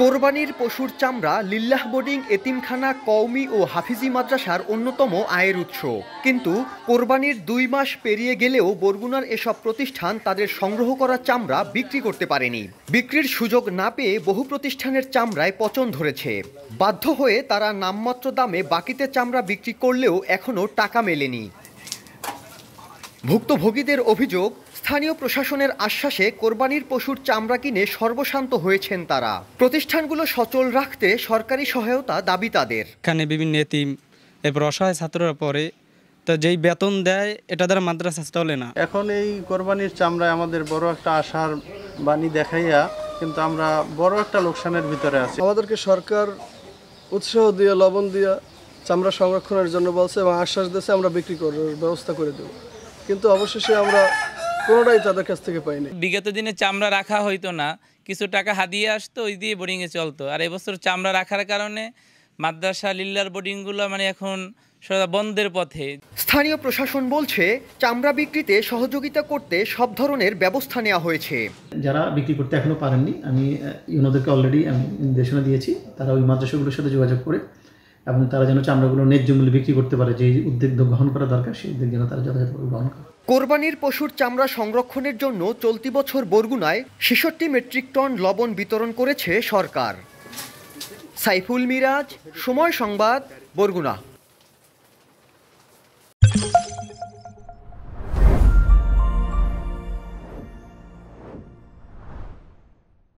কোরবানির পশুর চামড়া লিল্লাহ বোর্ডিং, এতিমখানা, কওমি ও হাফিজি মাদ্রাসার অন্যতম আয়ের উৎস। কিন্তু কোরবানির ২ মাস পেরিয়ে গেলেও বরগুনার এসব প্রতিষ্ঠান তাদের সংগ্রহ করা চামড়া বিক্রি করতে পারেনি। বিক্রির সুযোগ না পেয়ে বহু প্রতিষ্ঠানের চামড়ায় পচন ধরেছে। বাধ্য হয়ে তারা নামমাত্র দামে বাকিতে চামড়া বিক্রি করলেও এখনও টাকা মেলেনি। ভুক্তভোগীদের অভিযোগ, স্থানীয় প্রশাসনের আশ্বাসে কোরবানির পশুর চামড়া কিনে সর্বশান্ত হয়েছেন তারা। প্রতিষ্ঠানগুলো সচল রাখতে সরকারি সহায়তা দাবি তাদের। এখানে বিভিন্ন এতিম, এরপর অসহায় ছাত্ররা পড়ে, তো যেই বেতন দেয় এটা দ্বারা মাদ্রাসা চলে না। এখন এই কোরবানির চামড়ায় আমাদের বড় একটা আশার বাণী দেখাইয়া কিন্তু আমরা বড় একটা লোকসানের ভিতরে আছি। আমাদেরকে সরকার উৎসাহ দিয়ে, লবণ দিয়ে চামড়া সংরক্ষণের জন্য বলছে এবং আশ্বাস দিয়েছে আমরা বিক্রি করার ব্যবস্থা করে দেব, কিন্তু অবশেষে আমরা কোনোটাই তাদের কাছ থেকে পাইনি। বিগত দিনে চামড়া রাখা হইতো না, কিছু টাকা হাদিয়ে আসতো, ওই দিয়ে বোর্ডিংয়ে চলতো। আর এবছর চামড়া রাখার কারণে মাদ্রাসা লিল্লার বোর্ডিংগুলো এখন বন্ধের পথে। স্থানীয় প্রশাসন বলছে, চামড়া বিক্রিতে সহযোগিতা করতে সব ধরনের ব্যবস্থা নেওয়া হয়েছে। যারা বিক্রি করতে এখনো পারেননি, আমি ওনাদেরকে অলরেডি আমি নির্দেশনা দিয়েছি, তারা ওই মাদ্রাসাগুলোর সাথে যোগাযোগ করে এবং তারা যেন চামড়াগুলো ন্যায্য মূল্যে বিক্রি করতে পারে, যে উদ্যোগ গ্রহণ করা দরকার সেই উদ্যোগ যেন তারা যথাযথভাবে গ্রহণ করে। কোরবানির পশুর চামড়া সংরক্ষণের জন্য চলতি বছর বরগুনায় ৬৬ মেট্রিক টন লবণ বিতরণ করেছে সরকার। সাইফুল মিরাজ, সময় সংবাদ, বরগুনা।